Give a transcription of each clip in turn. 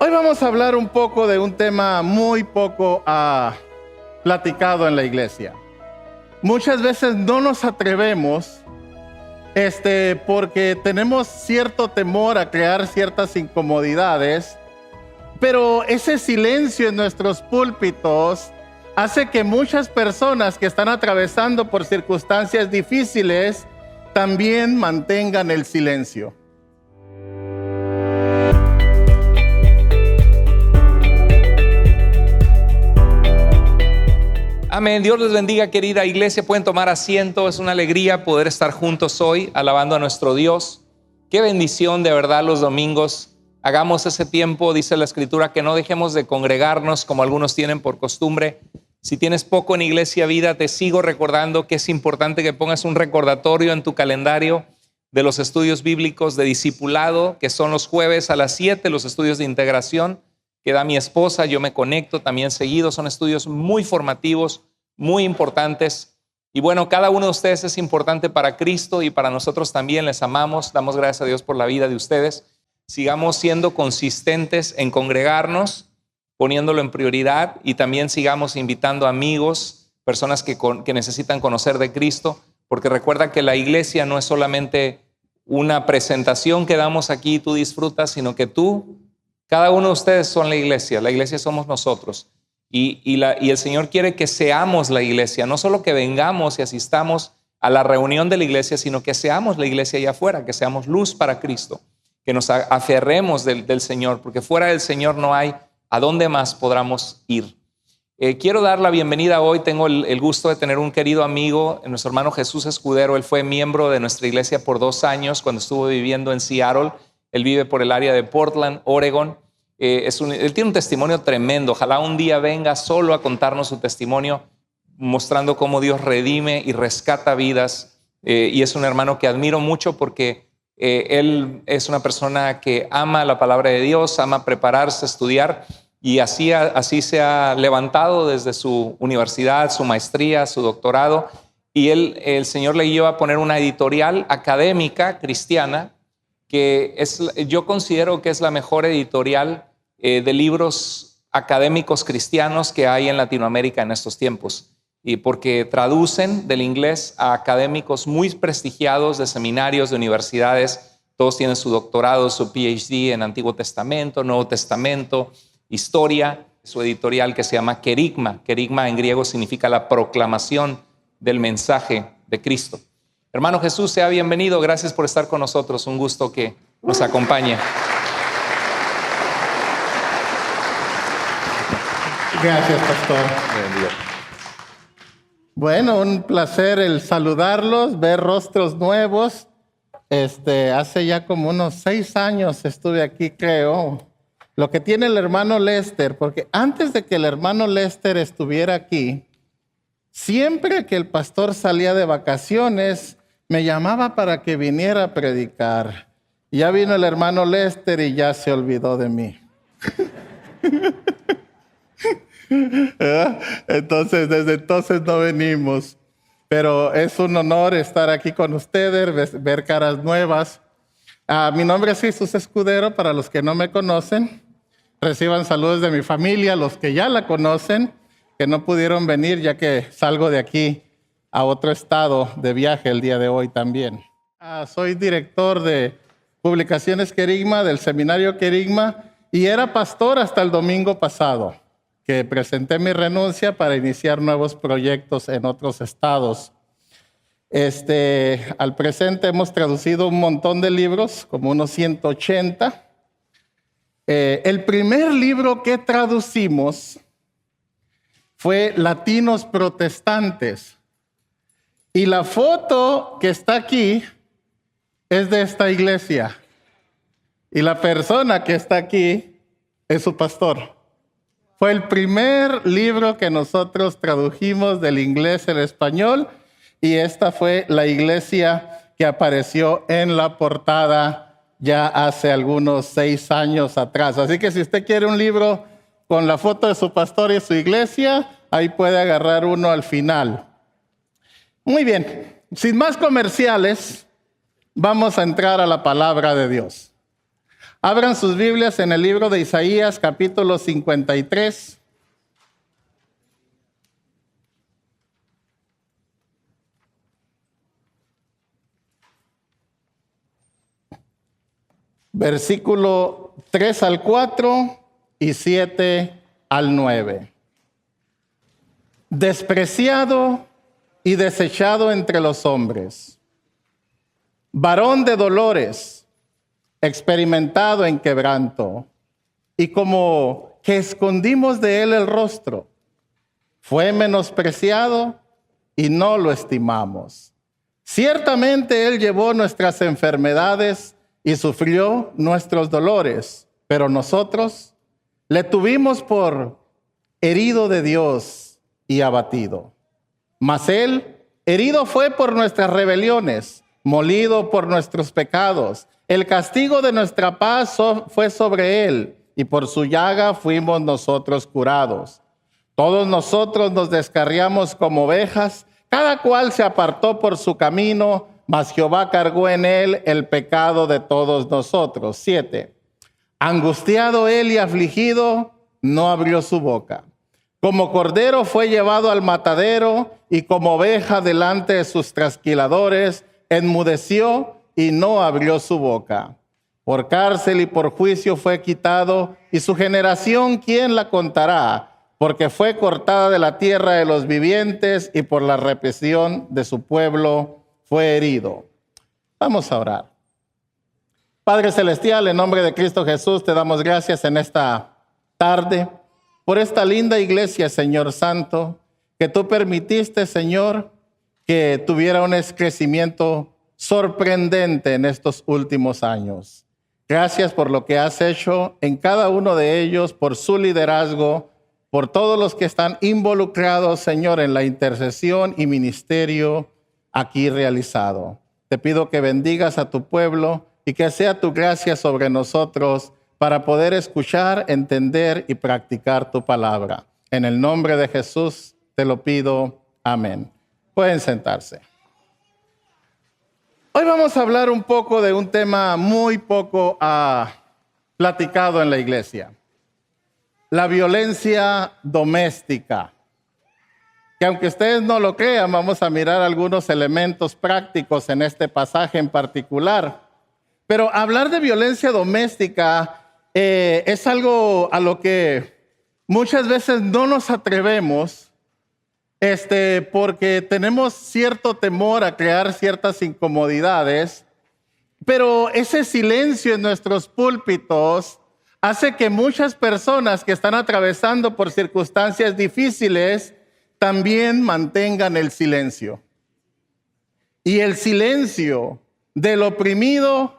Hoy vamos a hablar un poco de un tema muy poco platicado en la iglesia. Muchas veces no nos atrevemos porque tenemos cierto temor a crear ciertas incomodidades, pero ese silencio en nuestros púlpitos hace que muchas personas que están atravesando por circunstancias difíciles también mantengan el silencio. Amén. Dios les bendiga, querida iglesia. Pueden tomar asiento. Es una alegría poder estar juntos hoy alabando a nuestro Dios. Qué bendición de verdad los domingos. Hagamos ese tiempo, dice la Escritura, que no dejemos de congregarnos como algunos tienen por costumbre. Si tienes poco en Iglesia Vida, te sigo recordando que es importante que pongas un recordatorio en tu calendario de los estudios bíblicos de discipulado, que son los jueves a las 7, los estudios de integración que da mi esposa. Yo me conecto también seguido. Son estudios muy formativos, muy importantes. Y bueno, cada uno de ustedes es importante para Cristo y para nosotros también. Les amamos, damos gracias a Dios por la vida de ustedes. Sigamos siendo consistentes en congregarnos, poniéndolo en prioridad, y también sigamos invitando amigos, personas que necesitan conocer de Cristo, porque recuerda que la iglesia no es solamente una presentación que damos aquí y tú disfrutas, sino que cada uno de ustedes son la iglesia somos nosotros. Y el Señor quiere que seamos la iglesia, no solo que vengamos y asistamos a la reunión de la iglesia, sino que seamos la iglesia allá afuera, que seamos luz para Cristo, que nos aferremos del Señor, porque fuera del Señor no hay a dónde más podamos ir. Quiero dar la bienvenida hoy. Tengo el gusto de tener un querido amigo, nuestro hermano Jesús Escudero. Él fue miembro de nuestra iglesia por 2 años cuando estuvo viviendo en Seattle. Él vive por el área de Portland, Oregon. Él tiene un testimonio tremendo. Ojalá un día venga solo a contarnos su testimonio, mostrando cómo Dios redime y rescata vidas. Y es un hermano que admiro mucho porque él es una persona que ama la palabra de Dios, ama prepararse, estudiar, y así se ha levantado desde su universidad, su maestría, su doctorado. Y el Señor le lleva a poner una editorial académica cristiana que yo considero que es la mejor editorial de libros académicos cristianos que hay en Latinoamérica en estos tiempos, y porque traducen del inglés a académicos muy prestigiados de seminarios, de universidades. Todos tienen su doctorado, su PhD en Antiguo Testamento, Nuevo Testamento, historia. Su editorial, que se llama Kerygma. Kerygma en griego significa la proclamación del mensaje de Cristo. Hermano Jesús, sea bienvenido. Gracias por estar con nosotros. Un gusto que nos acompañe. Gracias, pastor. Bueno, un placer el saludarlos, ver rostros nuevos. Hace ya como unos 6 años estuve aquí, creo. Lo que tiene el hermano Lester, porque antes de que el hermano Lester estuviera aquí, siempre que el pastor salía de vacaciones, me llamaba para que viniera a predicar. Ya vino el hermano Lester y ya se olvidó de mí. Entonces, desde entonces no venimos. Pero es un honor estar aquí con ustedes, ver caras nuevas. Mi nombre es Jesús Escudero, para los que no me conocen. Reciban saludos de mi familia, los que ya la conocen, que no pudieron venir ya que salgo de aquí a otro estado de viaje el día de hoy también. Soy director de Publicaciones Kerygma, del Seminario Kerygma, y era pastor hasta el domingo pasado, que presenté mi renuncia para iniciar nuevos proyectos en otros estados. Al presente hemos traducido un montón de libros, como unos 180. El primer libro que traducimos fue Latinos Protestantes. Y la foto que está aquí es de esta iglesia. Y la persona que está aquí es su pastor. Fue el primer libro que nosotros tradujimos del inglés al español, y esta fue la iglesia que apareció en la portada ya hace algunos 6 años atrás. Así que si usted quiere un libro con la foto de su pastor y su iglesia, ahí puede agarrar uno al final. Muy bien, sin más comerciales, vamos a entrar a la palabra de Dios. Abran sus Biblias en el libro de Isaías, capítulo 53. Versículo 3 al 4 y 7 al 9. Despreciado y desechado entre los hombres, varón de dolores, experimentado en quebranto, y como que escondimos de él el rostro, fue menospreciado y no lo estimamos. Ciertamente él llevó nuestras enfermedades y sufrió nuestros dolores, pero nosotros le tuvimos por herido de Dios y abatido. Mas él herido fue por nuestras rebeliones, molido por nuestros pecados. El castigo de nuestra paz fue sobre él, y por su llaga fuimos nosotros curados. Todos nosotros nos descarriamos como ovejas, cada cual se apartó por su camino, mas Jehová cargó en él el pecado de todos nosotros. 7. Angustiado él y afligido, no abrió su boca. Como cordero fue llevado al matadero, y como oveja delante de sus trasquiladores, enmudeció y no abrió su boca. Por cárcel y por juicio fue quitado, y su generación, ¿quién la contará? Porque fue cortada de la tierra de los vivientes, y por la represión de su pueblo fue herido. Vamos a orar. Padre Celestial, en nombre de Cristo Jesús, te damos gracias en esta tarde por esta linda iglesia, Señor Santo, que tú permitiste, Señor, que tuviera un crecimiento sorprendente en estos últimos años. Gracias por lo que has hecho en cada uno de ellos, por su liderazgo, por todos los que están involucrados, Señor, en la intercesión y ministerio aquí realizado. Te pido que bendigas a tu pueblo y que sea tu gracia sobre nosotros para poder escuchar, entender y practicar tu palabra. En el nombre de Jesús te lo pido. Amén. Pueden sentarse. Hoy vamos a hablar un poco de un tema muy poco platicado en la iglesia. La violencia doméstica. Que aunque ustedes no lo crean, vamos a mirar algunos elementos prácticos en este pasaje en particular. Pero hablar de violencia doméstica es algo a lo que muchas veces no nos atrevemos, porque tenemos cierto temor a crear ciertas incomodidades, pero ese silencio en nuestros púlpitos hace que muchas personas que están atravesando por circunstancias difíciles también mantengan el silencio. Y el silencio del oprimido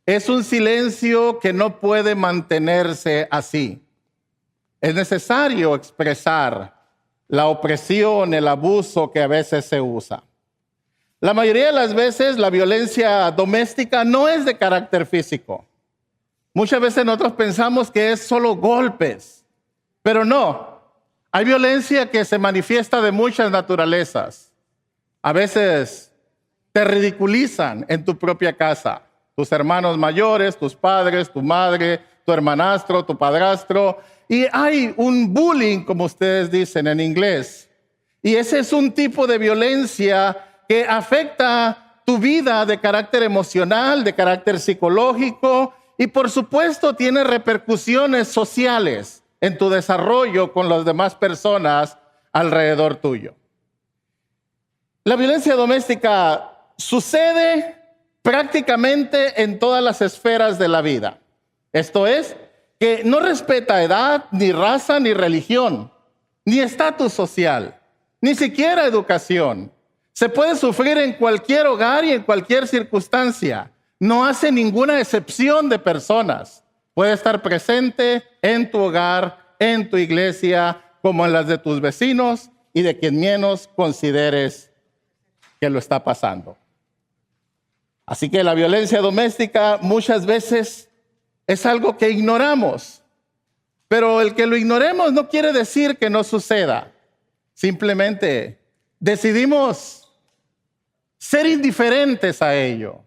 es un silencio que no puede mantenerse así. Es necesario expresar la opresión, el abuso que a veces se usa. La mayoría de las veces la violencia doméstica no es de carácter físico. Muchas veces nosotros pensamos que es solo golpes, pero no. Hay violencia que se manifiesta de muchas naturalezas. A veces te ridiculizan en tu propia casa. Tus hermanos mayores, tus padres, tu madre, tu hermanastro, tu padrastro. Y hay un bullying, como ustedes dicen en inglés. Y ese es un tipo de violencia que afecta tu vida de carácter emocional, de carácter psicológico. Y por supuesto tiene repercusiones sociales en tu desarrollo con las demás personas alrededor tuyo. La violencia doméstica sucede prácticamente en todas las esferas de la vida. Esto es, que no respeta edad, ni raza, ni religión, ni estatus social, ni siquiera educación. Se puede sufrir en cualquier hogar y en cualquier circunstancia. No hace ninguna excepción de personas. Puede estar presente en tu hogar, en tu iglesia, como en las de tus vecinos y de quien menos consideres que lo está pasando. Así que la violencia doméstica muchas veces es algo que ignoramos. Pero el que lo ignoremos no quiere decir que no suceda. Simplemente decidimos ser indiferentes a ello.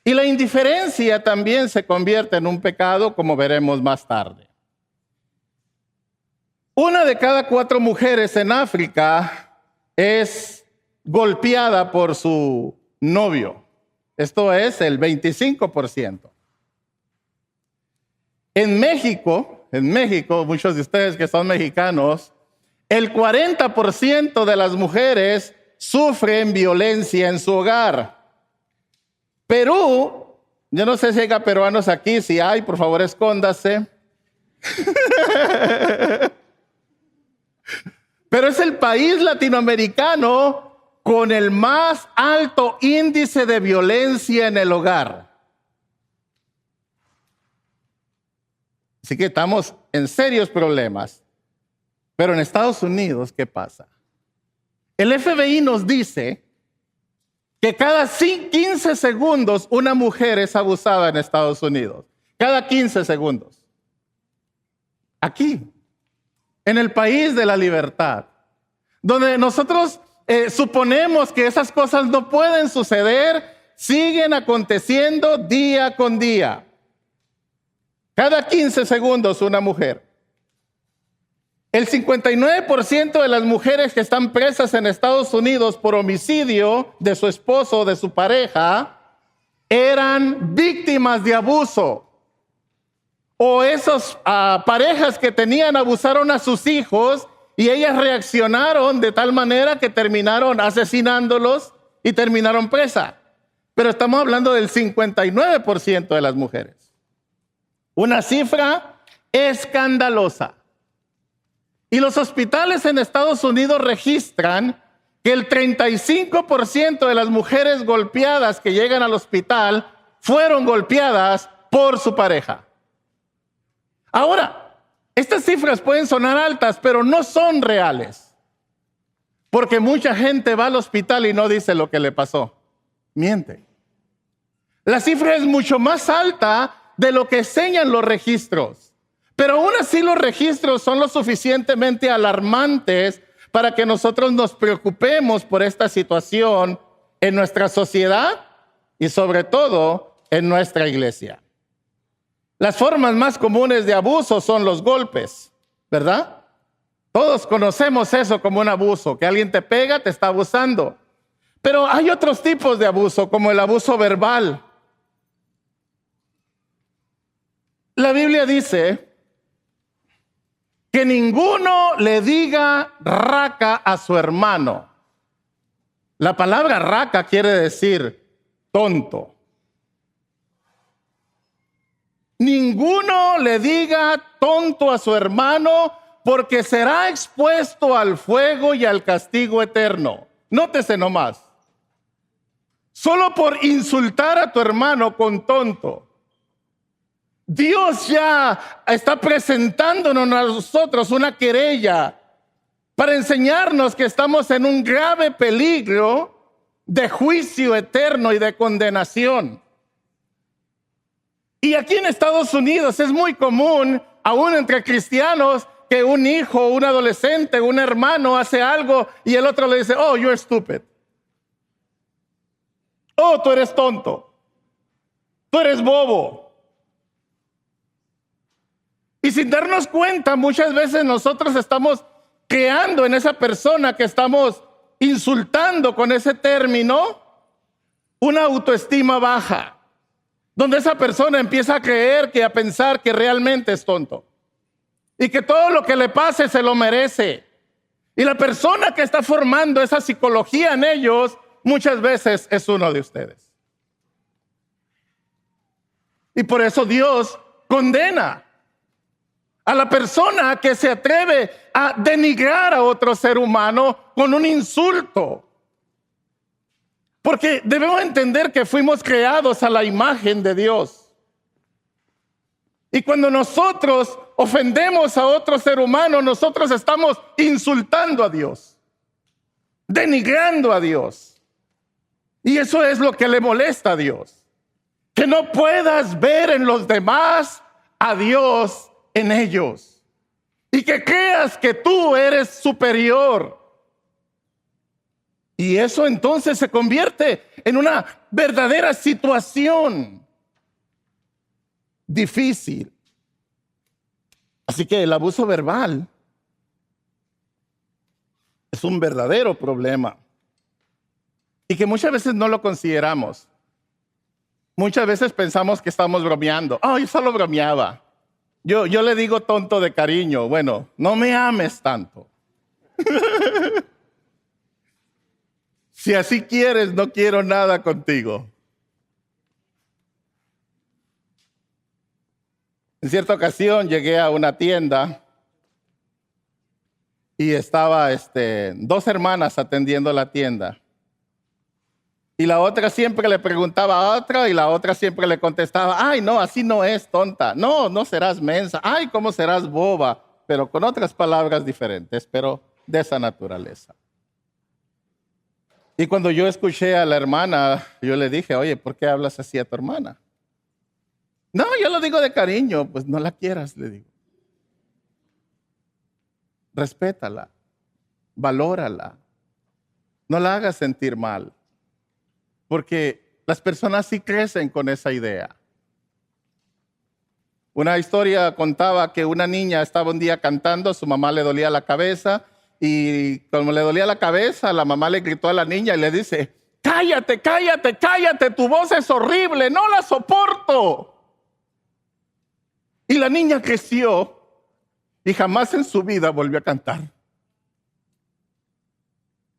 Y la indiferencia también se convierte en un pecado, como veremos más tarde. 1 de cada 4 mujeres en África es golpeada por su novio. Esto es el 25%. En México, muchos de ustedes que son mexicanos, el 40% de las mujeres sufren violencia en su hogar. Perú, yo no sé si hay peruanos aquí, si hay, por favor escóndase. Pero es el país latinoamericano con el más alto índice de violencia en el hogar. Así que estamos en serios problemas. Pero en Estados Unidos, ¿qué pasa? El FBI nos dice que cada 15 segundos una mujer es abusada en Estados Unidos. Cada 15 segundos. Aquí, en el país de la libertad, donde nosotros suponemos que esas cosas no pueden suceder, siguen aconteciendo día con día. Cada 15 segundos una mujer. El 59% de las mujeres que están presas en Estados Unidos por homicidio de su esposo o de su pareja eran víctimas de abuso. O esas parejas que tenían abusaron a sus hijos y ellas reaccionaron de tal manera que terminaron asesinándolos y terminaron presa. Pero estamos hablando del 59% de las mujeres. Una cifra escandalosa. Y los hospitales en Estados Unidos registran que el 35% de las mujeres golpeadas que llegan al hospital fueron golpeadas por su pareja. Ahora, estas cifras pueden sonar altas, pero no son reales. Porque mucha gente va al hospital y no dice lo que le pasó. Miente. La cifra es mucho más alta de lo que enseñan los registros. Pero aún así los registros son lo suficientemente alarmantes para que nosotros nos preocupemos por esta situación en nuestra sociedad y sobre todo en nuestra iglesia. Las formas más comunes de abuso son los golpes, ¿verdad? Todos conocemos eso como un abuso, que alguien te pega, te está abusando. Pero hay otros tipos de abuso, como el abuso verbal. La Biblia dice que ninguno le diga raca a su hermano. La palabra raca quiere decir tonto. Ninguno le diga tonto a su hermano, porque será expuesto al fuego y al castigo eterno. Nótese nomás. Solo por insultar a tu hermano con tonto, Dios ya está presentándonos a nosotros una querella para enseñarnos que estamos en un grave peligro de juicio eterno y de condenación. Y aquí en Estados Unidos es muy común, aún entre cristianos, que un hijo, un adolescente, un hermano hace algo y el otro le dice, oh, you're stupid. Oh, tú eres tonto. Tú eres bobo. Y sin darnos cuenta, muchas veces nosotros estamos creando en esa persona que estamos insultando con ese término una autoestima baja, donde esa persona empieza a creer a pensar que realmente es tonto y que todo lo que le pase se lo merece. Y la persona que está formando esa psicología en ellos muchas veces es uno de ustedes. Y por eso Dios condena a la persona que se atreve a denigrar a otro ser humano con un insulto. Porque debemos entender que fuimos creados a la imagen de Dios. Y cuando nosotros ofendemos a otro ser humano, nosotros estamos insultando a Dios, denigrando a Dios. Y eso es lo que le molesta a Dios. Que no puedas ver en los demás a Dios en ellos y que creas que tú eres superior. Y eso entonces se convierte en una verdadera situación difícil. Así que el abuso verbal es un verdadero problema y que muchas veces no lo consideramos. Muchas veces pensamos que estamos bromeando. Yo solo bromeaba. Yo le digo tonto de cariño. Bueno, no me ames tanto. Si así quieres, no quiero nada contigo. En cierta ocasión llegué a una tienda y estaba dos hermanas atendiendo la tienda. Y la otra siempre le preguntaba a otra y la otra siempre le contestaba, ay, no, así no es, tonta. No, no serás mensa. Ay, ¿cómo serás boba? Pero con otras palabras diferentes, pero de esa naturaleza. Y cuando yo escuché a la hermana, yo le dije, oye, ¿por qué hablas así a tu hermana? No, yo lo digo de cariño. Pues no la quieras, le digo. Respétala, valórala. No la hagas sentir mal. Porque las personas sí crecen con esa idea. Una historia contaba que una niña estaba un día cantando, a su mamá le dolía la cabeza y como le dolía la cabeza, la mamá le gritó a la niña y le dice, cállate, cállate, cállate, tu voz es horrible, no la soporto. Y la niña creció y jamás en su vida volvió a cantar.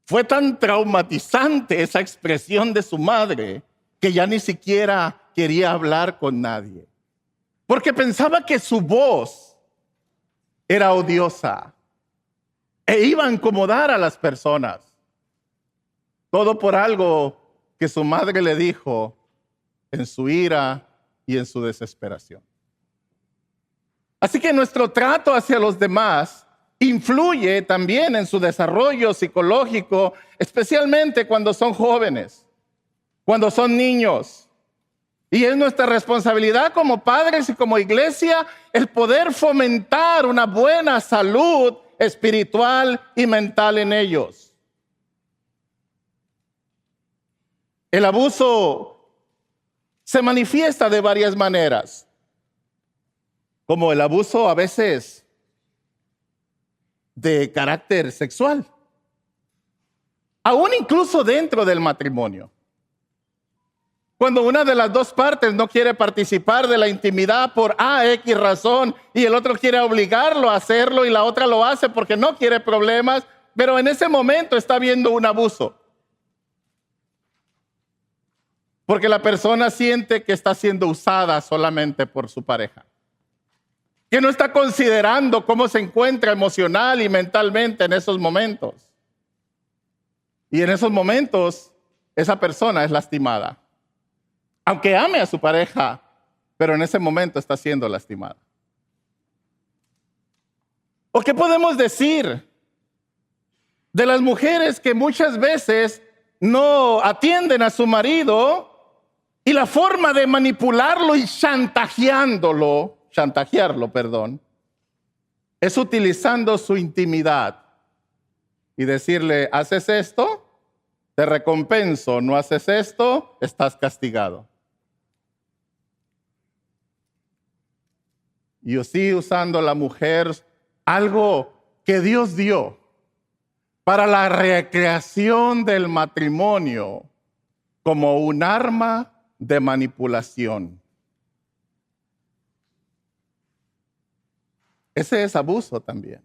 Fue tan traumatizante esa expresión de su madre que ya ni siquiera quería hablar con nadie. Porque pensaba que su voz era odiosa e iba a incomodar a las personas. Todo por algo que su madre le dijo en su ira y en su desesperación. Así que nuestro trato hacia los demás influye también en su desarrollo psicológico, especialmente cuando son jóvenes, cuando son niños. Y es nuestra responsabilidad como padres y como iglesia el poder fomentar una buena salud espiritual y mental en ellos. El abuso se manifiesta de varias maneras, como el abuso a veces de carácter sexual, aún incluso dentro del matrimonio. Cuando una de las dos partes no quiere participar de la intimidad por X razón y el otro quiere obligarlo a hacerlo y la otra lo hace porque no quiere problemas, pero en ese momento está habiendo un abuso. Porque la persona siente que está siendo usada solamente por su pareja, que no está considerando cómo se encuentra emocional y mentalmente en esos momentos. Y en esos momentos, esa persona es lastimada. Aunque ame a su pareja, pero en ese momento está siendo lastimada. ¿O qué podemos decir de las mujeres que muchas veces no atienden a su marido y la forma de manipularlo y chantajearlo, es utilizando su intimidad y decirle, ¿haces esto? Te recompenso. ¿No haces esto? Estás castigado. Y así usando a la mujer algo que Dios dio para la recreación del matrimonio como un arma de manipulación. Ese es abuso también,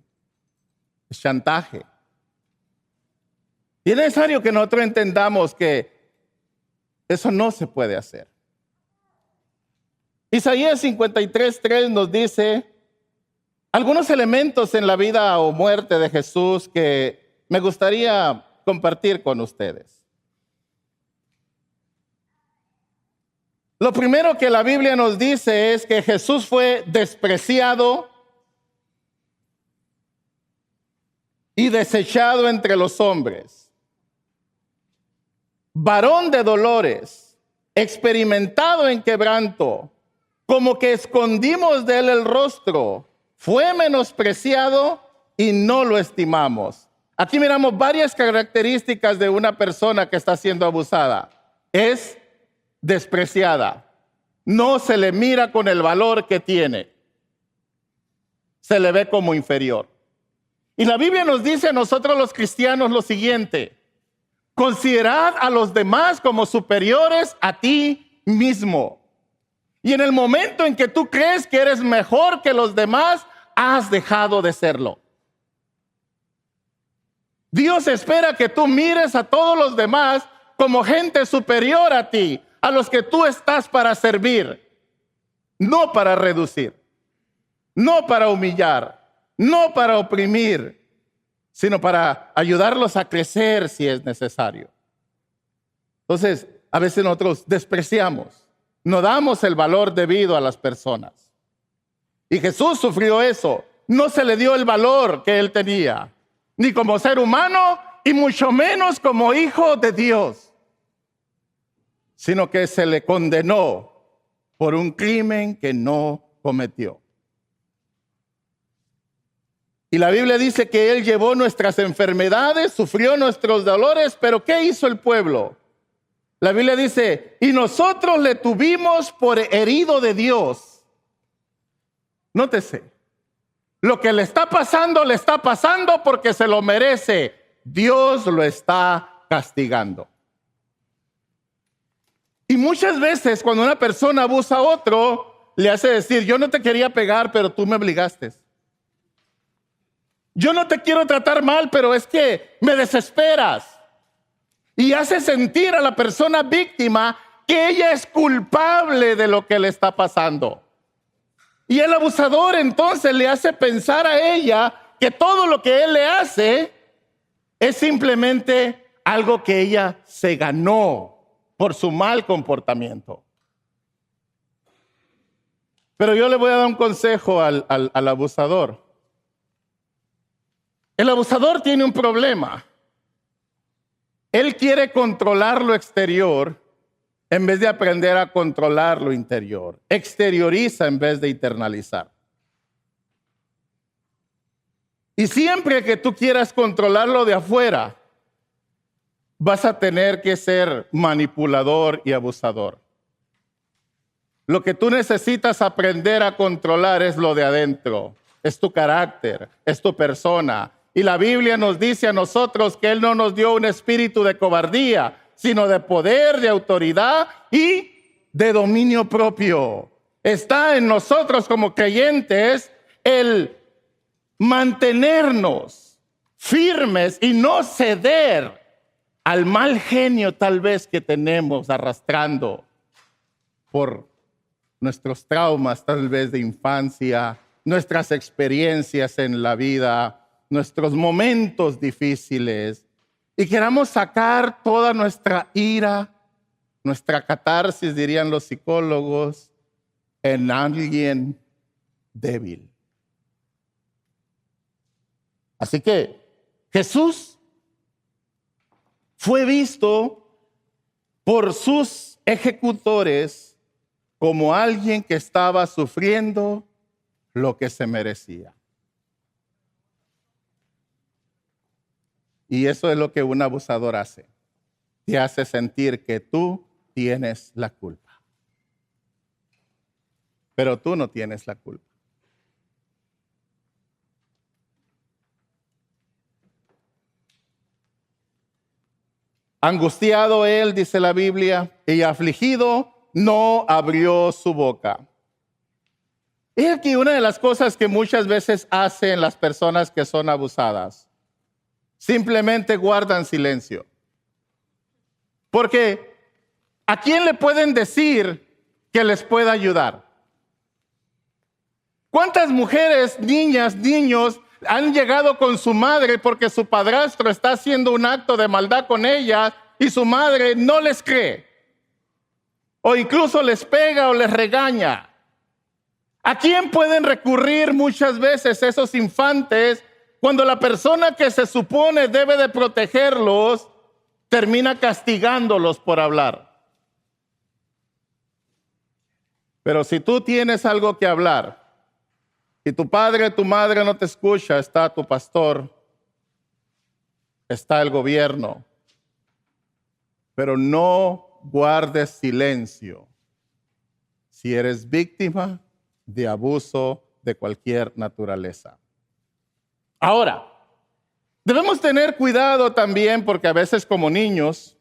es chantaje. Y es necesario que nosotros entendamos que eso no se puede hacer. Isaías 53:3 nos dice algunos elementos en la vida o muerte de Jesús que me gustaría compartir con ustedes. Lo primero que la Biblia nos dice es que Jesús fue despreciado y desechado entre los hombres. Varón de dolores, experimentado en quebranto, como que escondimos de él el rostro, fue menospreciado y no lo estimamos. Aquí miramos varias características de una persona que está siendo abusada. Es despreciada. No se le mira con el valor que tiene. Se le ve como inferior. Y la Biblia nos dice a nosotros los cristianos lo siguiente: considerad a los demás como superiores a ti mismo. Y en el momento en que tú crees que eres mejor que los demás, has dejado de serlo. Dios espera que tú mires a todos los demás como gente superior a ti, a los que tú estás para servir, no para reducir, no para humillar, no para oprimir, sino para ayudarlos a crecer si es necesario. Entonces, a veces nosotros despreciamos, no damos el valor debido a las personas. Y Jesús sufrió eso. No se le dio el valor que él tenía, ni como ser humano y mucho menos como hijo de Dios, sino que se le condenó por un crimen que no cometió. Y la Biblia dice que él llevó nuestras enfermedades, sufrió nuestros dolores, pero ¿qué hizo el pueblo? La Biblia dice, y nosotros le tuvimos por herido de Dios. Nótese, lo que le está pasando porque se lo merece. Dios lo está castigando. Y muchas veces cuando una persona abusa a otro, le hace decir, yo no te quería pegar, pero tú me obligaste. Yo no te quiero tratar mal, pero es que me desesperas. Y hace sentir a la persona víctima que ella es culpable de lo que le está pasando. Y el abusador entonces le hace pensar a ella que todo lo que él le hace es simplemente algo que ella se ganó por su mal comportamiento. Pero yo le voy a dar un consejo al abusador. El abusador tiene un problema. Él quiere controlar lo exterior en vez de aprender a controlar lo interior. Exterioriza en vez de internalizar. Y siempre que tú quieras controlar lo de afuera, vas a tener que ser manipulador y abusador. Lo que tú necesitas aprender a controlar es lo de adentro. Es tu carácter, es tu persona. Y la Biblia nos dice a nosotros que Él no nos dio un espíritu de cobardía, sino de poder, de autoridad y de dominio propio. Está en nosotros como creyentes el mantenernos firmes y no ceder al mal genio tal vez que tenemos arrastrando por nuestros traumas tal vez de infancia, nuestras experiencias en la vida, nuestros momentos difíciles, y queramos sacar toda nuestra ira, nuestra catarsis, dirían los psicólogos, en alguien débil. Así que Jesús fue visto por sus ejecutores como alguien que estaba sufriendo lo que se merecía. Y eso es lo que un abusador hace. Te hace sentir que tú tienes la culpa. Pero tú no tienes la culpa. Angustiado él, dice la Biblia, y afligido, no abrió su boca. Es aquí una de las cosas que muchas veces hacen las personas que son abusadas. Simplemente guardan silencio. Porque ¿a quién le pueden decir que les pueda ayudar? ¿Cuántas mujeres, niñas, niños han llegado con su madre porque su padrastro está haciendo un acto de maldad con ellas y su madre no les cree? O incluso les pega o les regaña. ¿A quién pueden recurrir muchas veces esos infantes cuando la persona que se supone debe de protegerlos termina castigándolos por hablar? Pero si tú tienes algo que hablar y tu padre, tu madre no te escucha, está tu pastor, está el gobierno. Pero no guardes silencio si eres víctima de abuso de cualquier naturaleza. Ahora, debemos tener cuidado también porque a veces como niños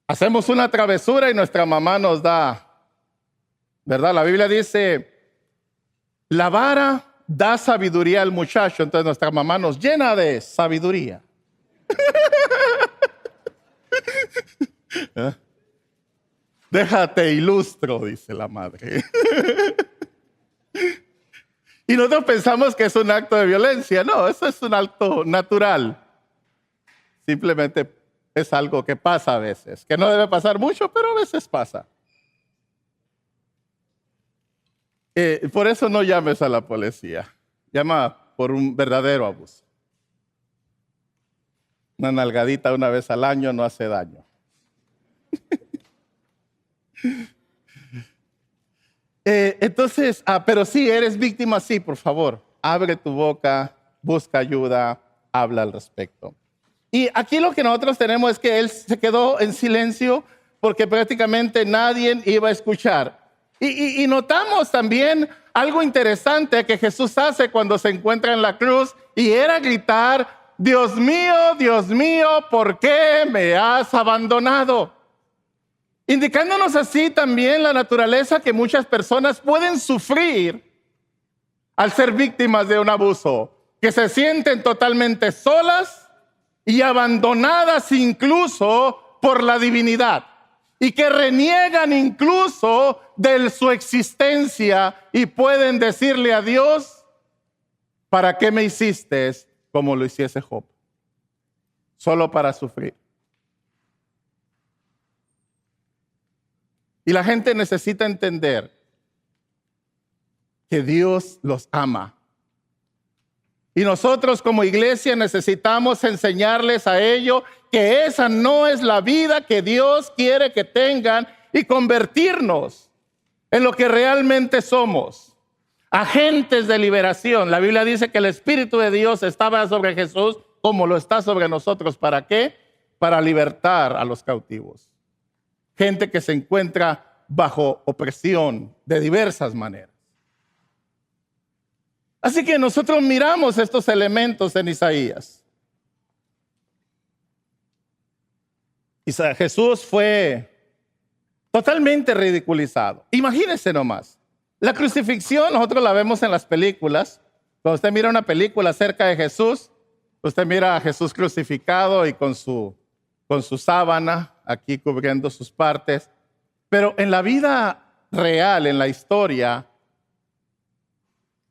hacemos una travesura y nuestra mamá nos da, ¿verdad? La Biblia dice, la vara da sabiduría al muchacho, entonces nuestra mamá nos llena de sabiduría. Déjate ilustro, dice la madre. Y nosotros pensamos que es un acto de violencia. No, eso es un acto natural. Simplemente es algo que pasa a veces, que no debe pasar mucho, pero a veces pasa. Por eso no llames a la policía. Llama por un verdadero abuso. Una nalgadita una vez al año no hace daño. Entonces, pero si eres víctima, sí, por favor, abre tu boca, busca ayuda, habla al respecto. Y aquí lo que nosotros tenemos es que él se quedó en silencio porque prácticamente nadie iba a escuchar. Y notamos también algo interesante que Jesús hace cuando se encuentra en la cruz y era gritar, Dios mío, ¿por qué me has abandonado? Indicándonos así también la naturaleza que muchas personas pueden sufrir al ser víctimas de un abuso, que se sienten totalmente solas y abandonadas incluso por la divinidad y que reniegan incluso de su existencia y pueden decirle a Dios, ¿para qué me hiciste como lo hiciese Job? Solo para sufrir. Y la gente necesita entender que Dios los ama. Y nosotros como iglesia necesitamos enseñarles a ellos que esa no es la vida que Dios quiere que tengan y convertirnos en lo que realmente somos. Agentes de liberación. La Biblia dice que el Espíritu de Dios estaba sobre Jesús como lo está sobre nosotros. ¿Para qué? Para libertar a los cautivos. Gente que se encuentra bajo opresión de diversas maneras. Así que nosotros miramos estos elementos en Isaías. Jesús fue totalmente ridiculizado. Imagínense nomás. La crucifixión nosotros la vemos en las películas. Cuando usted mira una película acerca de Jesús, usted mira a Jesús crucificado y con su sábana aquí cubriendo sus partes. Pero en la vida real, en la historia,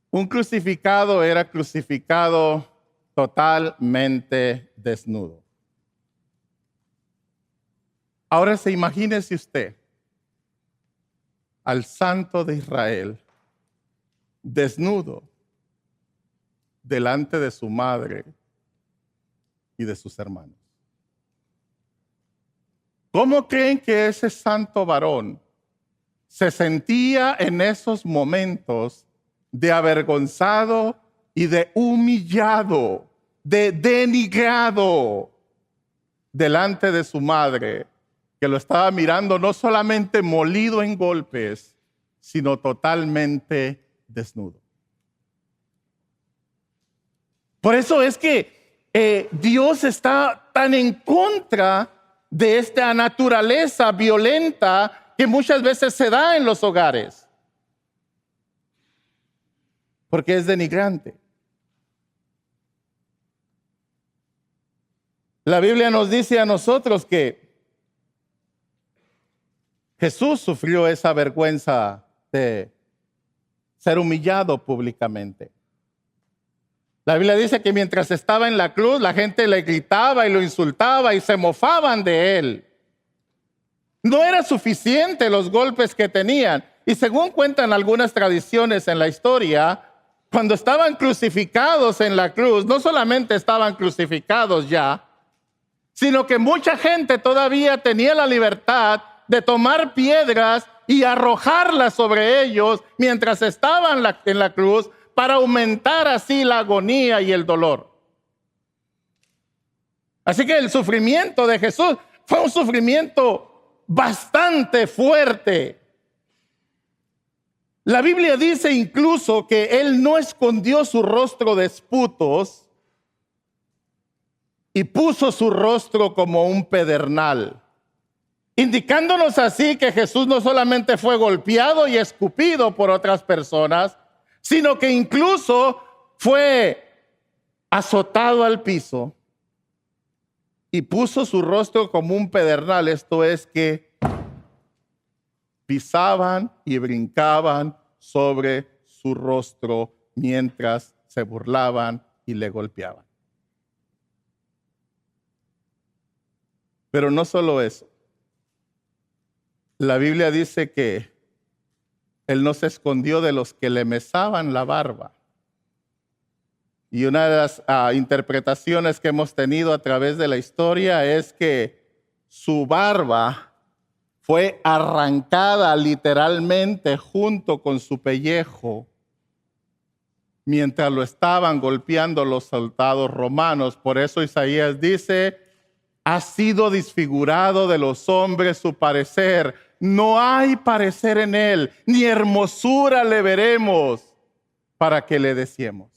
un crucificado era crucificado totalmente desnudo. Ahora se imagínese usted al Santo de Israel desnudo delante de su madre y de sus hermanos. ¿Cómo creen que ese santo varón se sentía en esos momentos de avergonzado y de humillado, de denigrado delante de su madre, que lo estaba mirando no solamente molido en golpes, sino totalmente desnudo? Por eso es que Dios está tan en contra de esta naturaleza violenta que muchas veces se da en los hogares. Porque es denigrante. La Biblia nos dice a nosotros que Jesús sufrió esa vergüenza de ser humillado públicamente. La Biblia dice que mientras estaba en la cruz, la gente le gritaba y lo insultaba y se mofaban de él. No era suficiente los golpes que tenían. Y según cuentan algunas tradiciones en la historia, cuando estaban crucificados en la cruz, no solamente estaban crucificados ya, sino que mucha gente todavía tenía la libertad de tomar piedras y arrojarlas sobre ellos mientras estaban en la cruz para aumentar así la agonía y el dolor. Así que el sufrimiento de Jesús fue un sufrimiento bastante fuerte. La Biblia dice incluso que Él no escondió su rostro de esputos y puso su rostro como un pedernal, indicándonos así que Jesús no solamente fue golpeado y escupido por otras personas, sino que incluso fue azotado al piso y puso su rostro como un pedernal. Esto es que pisaban y brincaban sobre su rostro mientras se burlaban y le golpeaban. Pero no solo eso. La Biblia dice que Él no se escondió de los que le mesaban la barba. Y una de las interpretaciones que hemos tenido a través de la historia es que su barba fue arrancada literalmente junto con su pellejo mientras lo estaban golpeando los soldados romanos. Por eso Isaías dice: ha sido desfigurado de los hombres su parecer. No hay parecer en él, ni hermosura le veremos para que le deseemos.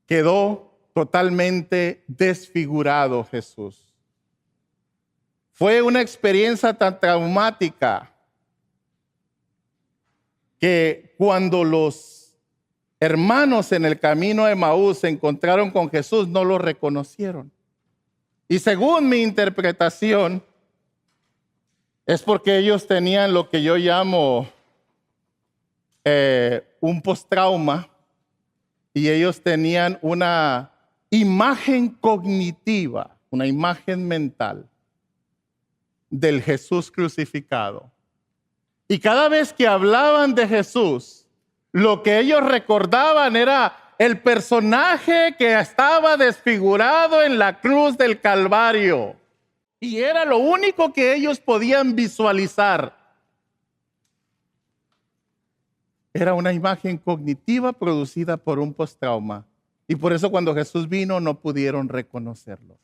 Quedó totalmente desfigurado Jesús. Fue una experiencia tan traumática que cuando los hermanos en el camino de Emaús se encontraron con Jesús, no lo reconocieron. Y según mi interpretación, es porque ellos tenían lo que yo llamo un postrauma, y ellos tenían una imagen cognitiva, una imagen mental del Jesús crucificado. Y cada vez que hablaban de Jesús, lo que ellos recordaban era el personaje que estaba desfigurado en la cruz del Calvario. Y era lo único que ellos podían visualizar. Era una imagen cognitiva producida por un postrauma. Y por eso cuando Jesús vino no pudieron reconocerlo.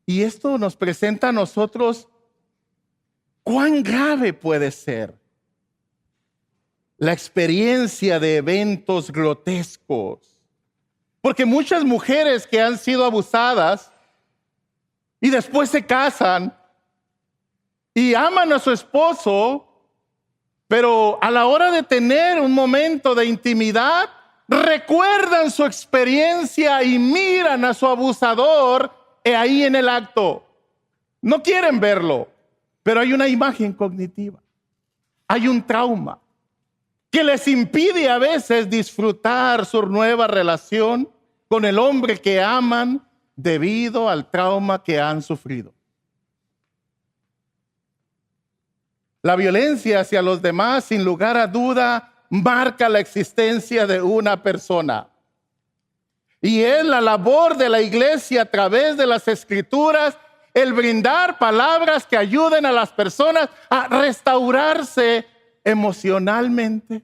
Y esto nos presenta a nosotros cuán grave puede ser la experiencia de eventos grotescos. Porque muchas mujeres que han sido abusadas y después se casan y aman a su esposo, pero a la hora de tener un momento de intimidad, recuerdan su experiencia y miran a su abusador ahí en el acto. No quieren verlo, pero hay una imagen cognitiva. Hay un trauma que les impide a veces disfrutar su nueva relación con el hombre que aman debido al trauma que han sufrido. La violencia hacia los demás, sin lugar a duda, marca la existencia de una persona. Y es la labor de la iglesia a través de las Escrituras el brindar palabras que ayuden a las personas a restaurarse emocionalmente,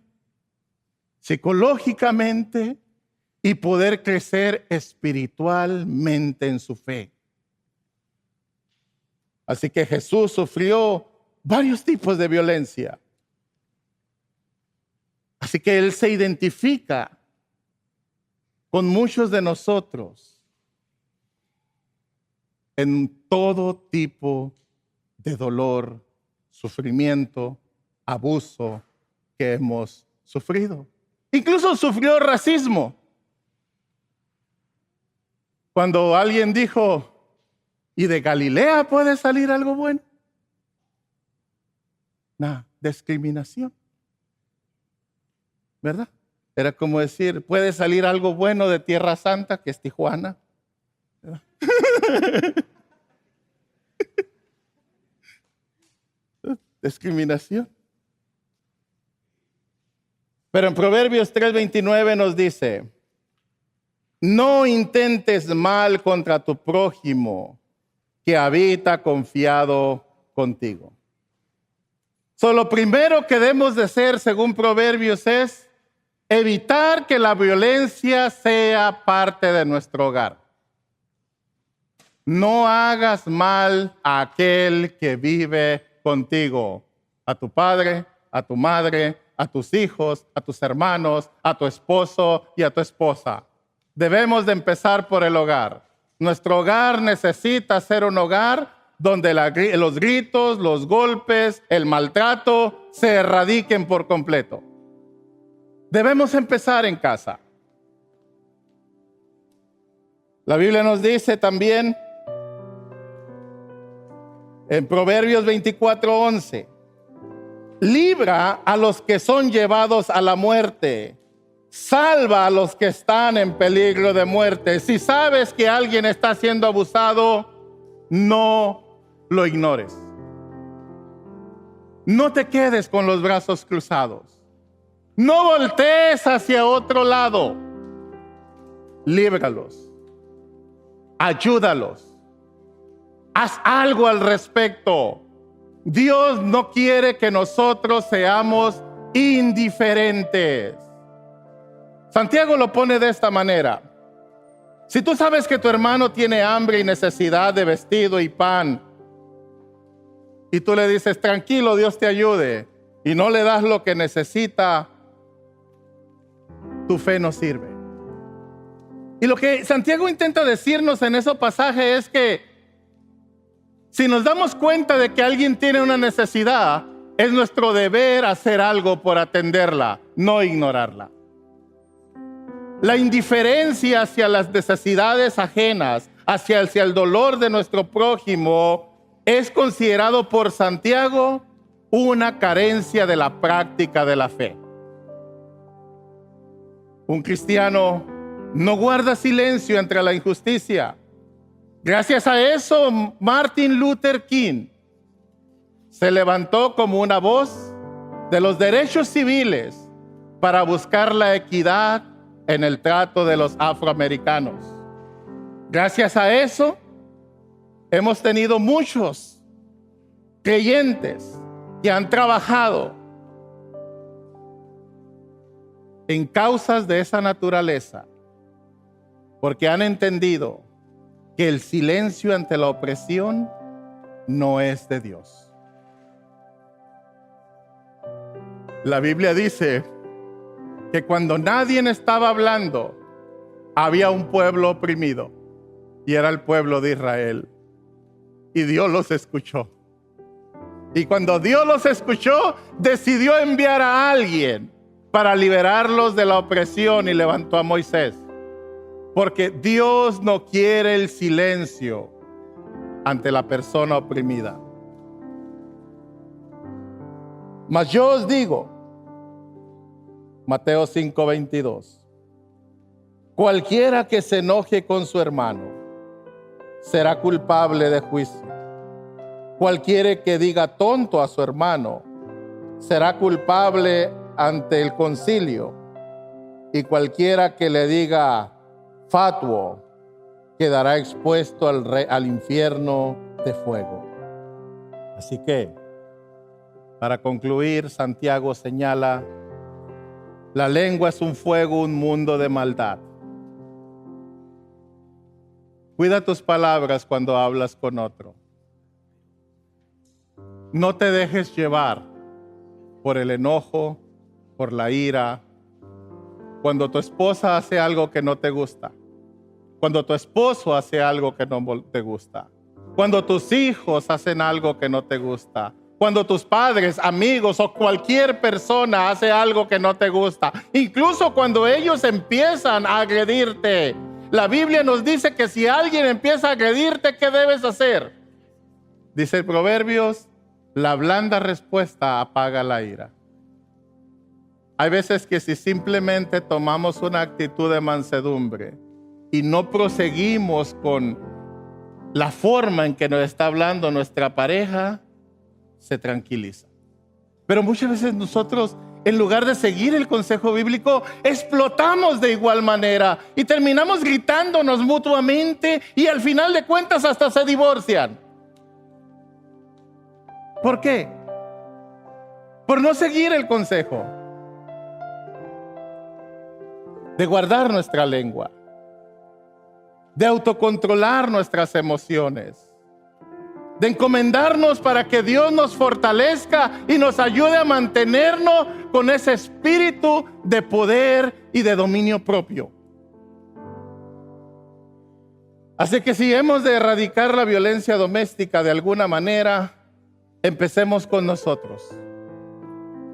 psicológicamente y poder crecer espiritualmente en su fe. Así que Jesús sufrió varios tipos de violencia. Así que Él se identifica con muchos de nosotros en todo tipo de dolor, sufrimiento, abuso que hemos sufrido. Incluso sufrió racismo. Cuando alguien dijo, ¿y de Galilea puede salir algo bueno? No, discriminación. ¿Verdad? Era como decir, puede salir algo bueno de Tierra Santa, que es Tijuana. Discriminación. Pero en Proverbios 3:29 nos dice, no intentes mal contra tu prójimo que habita confiado contigo. Lo primero que debemos de hacer, según Proverbios, es evitar que la violencia sea parte de nuestro hogar. No hagas mal a aquel que vive contigo, a tu padre, a tu madre, a tus hijos, a tus hermanos, a tu esposo y a tu esposa. Debemos de empezar por el hogar. Nuestro hogar necesita ser un hogar donde los gritos, los golpes, el maltrato se erradiquen por completo. Debemos empezar en casa. La Biblia nos dice también en Proverbios 24:11, libra a los que son llevados a la muerte, salva a los que están en peligro de muerte. Si sabes que alguien está siendo abusado, no lo ignores. No te quedes con los brazos cruzados. No voltees hacia otro lado. Líbralos. Ayúdalos. Haz algo al respecto. Dios no quiere que nosotros seamos indiferentes. Santiago lo pone de esta manera. Si tú sabes que tu hermano tiene hambre y necesidad de vestido y pan, y tú le dices, tranquilo, Dios te ayude, y no le das lo que necesita, tu fe no sirve. Y lo que Santiago intenta decirnos en ese pasaje es que si nos damos cuenta de que alguien tiene una necesidad, es nuestro deber hacer algo por atenderla, no ignorarla. La indiferencia hacia las necesidades ajenas, hacia el dolor de nuestro prójimo, es considerado por Santiago una carencia de la práctica de la fe. Un cristiano no guarda silencio ante la injusticia. Gracias a eso, Martin Luther King se levantó como una voz de los derechos civiles para buscar la equidad en el trato de los afroamericanos. Gracias a eso, hemos tenido muchos creyentes que han trabajado en causas de esa naturaleza, porque han entendido que el silencio ante la opresión no es de Dios. La Biblia dice que cuando nadie estaba hablando, había un pueblo oprimido, y era el pueblo de Israel. Y Dios los escuchó. Y cuando Dios los escuchó, decidió enviar a alguien para liberarlos de la opresión, y levantó a Moisés. Porque Dios no quiere el silencio ante la persona oprimida. Mas yo os digo, Mateo 5:22, cualquiera que se enoje con su hermano será culpable de juicio. Cualquiera que diga tonto a su hermano será culpable ante el concilio, y cualquiera que le diga fatuo quedará expuesto al infierno de fuego. Así que, para concluir, Santiago señala: la lengua es un fuego, un mundo de maldad. Cuida tus palabras cuando hablas con otro. No te dejes llevar por el enojo, por la ira. Cuando tu esposa hace algo que no te gusta, cuando tu esposo hace algo que no te gusta, cuando tus hijos hacen algo que no te gusta, cuando tus padres, amigos o cualquier persona hace algo que no te gusta, incluso cuando ellos empiezan a agredirte. La Biblia nos dice que si alguien empieza a agredirte, ¿qué debes hacer? Dice el Proverbios, la blanda respuesta apaga la ira. Hay veces que si simplemente tomamos una actitud de mansedumbre y no proseguimos con la forma en que nos está hablando nuestra pareja, se tranquiliza. Pero muchas veces nosotros, en lugar de seguir el consejo bíblico, explotamos de igual manera y terminamos gritándonos mutuamente, y al final de cuentas hasta se divorcian. ¿Por qué? Por no seguir el consejo de guardar nuestra lengua. de autocontrolar nuestras emociones, de encomendarnos para que Dios nos fortalezca y nos ayude a mantenernos con ese espíritu de poder y de dominio propio. Así que si hemos de erradicar la violencia doméstica de alguna manera, empecemos con nosotros,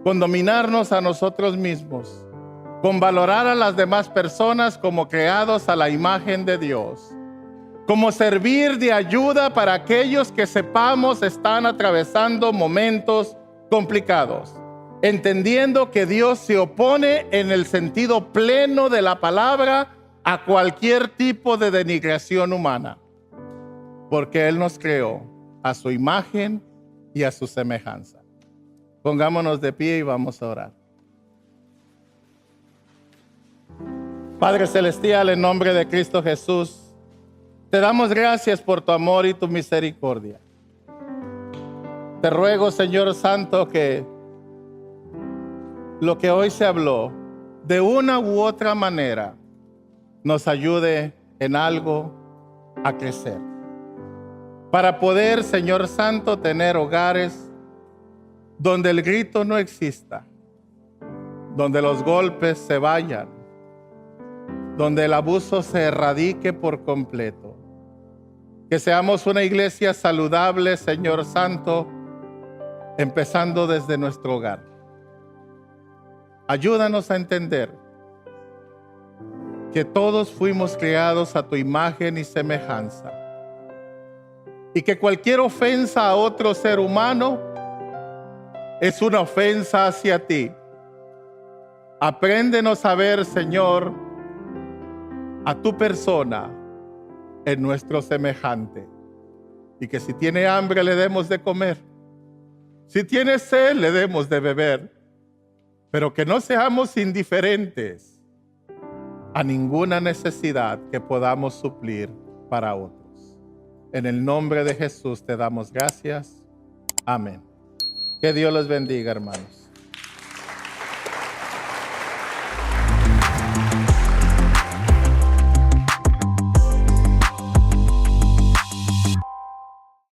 con dominarnos a nosotros mismos, con valorar a las demás personas como creados a la imagen de Dios, como servir de ayuda para aquellos que sepamos están atravesando momentos complicados, entendiendo que Dios se opone en el sentido pleno de la palabra a cualquier tipo de denigración humana, porque Él nos creó a su imagen y a su semejanza. Pongámonos de pie y vamos a orar. Padre Celestial, en nombre de Cristo Jesús, te damos gracias por tu amor y tu misericordia. Te ruego, Señor Santo, que lo que hoy se habló, de una u otra manera, nos ayude en algo a crecer. Para poder, Señor Santo, tener hogares donde el grito no exista, donde los golpes se vayan, donde el abuso se erradique por completo. Que seamos una iglesia saludable, Señor Santo, empezando desde nuestro hogar. Ayúdanos a entender que todos fuimos creados a tu imagen y semejanza, y que cualquier ofensa a otro ser humano es una ofensa hacia ti. Apréndenos a ver, Señor, a tu persona en nuestro semejante, y que si tiene hambre le demos de comer, si tiene sed le demos de beber, pero que no seamos indiferentes a ninguna necesidad que podamos suplir para otros. En el nombre de Jesús te damos gracias. Amén. Que Dios los bendiga, hermanos.